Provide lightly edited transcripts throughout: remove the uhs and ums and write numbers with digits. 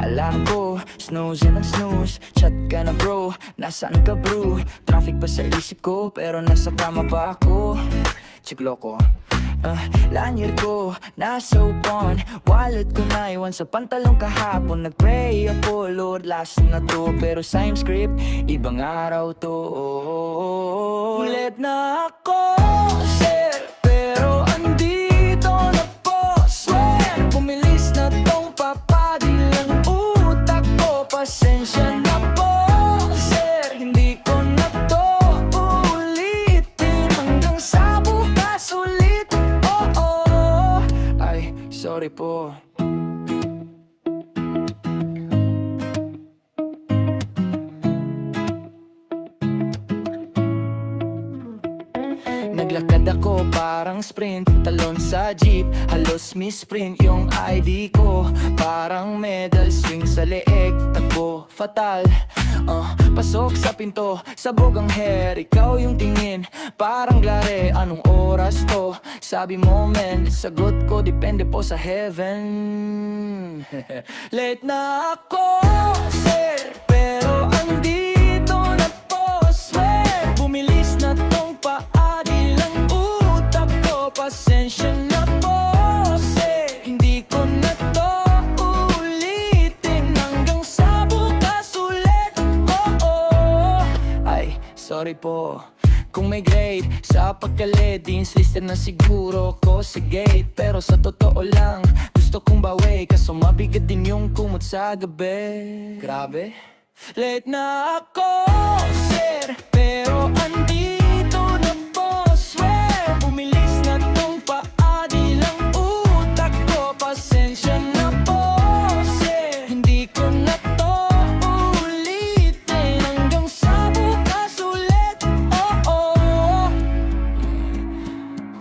Alam ko, snooze and snooze. Chat ka na bro, nasaan ka bro? Traffic pa sa isip ko, pero nasa kama pa ako. Chikloko, lanyard ko, nasa upuan. Wallet ko naiwan sa pantalong kahapon. Nag-pray ako, Lord, last na to. Pero sa script, ibang araw to. Ulit na ako, sir, pero andito na po. Swear, bumilis na tong papadilang utak ko. Pasensya na po, sir, hindi ko na to ulitin. Hanggang sa bukas ulit. Ay, sorry po. Naglakad ako parang sprint, talon sa jeep, halos misprint yung ID ko. Parang medal swing sa leeg, takbo fatal. Pasok sa pinto, sabog ang hair, ikaw yung tingin, parang glare. Anong oras to? Sabi mo men, sagot ko depende po sa heaven. Late na ako, sir, pero andito na po. Swear, bumilis na tong paadilang utak ko. Pasensya na po, sir, hindi ko na to ulitin. Hanggang sa bukas ulit. Ay, sorry po. Kung may grade sa pagka-lead, dean's listed na siguro ko sa gate. Pero sa totoo lang, gusto kong bawi, kaso mabigat din yung kumot sa gabi. Grabe. Late na ako, sir, pero andito na po. Swear, bumilis na tong paadilang utak ko. Pasensya na po, sir, hindi ko na to ulitin. Hanggang sa bukas ulit.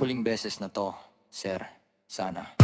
Huling beses na to, sir, sana.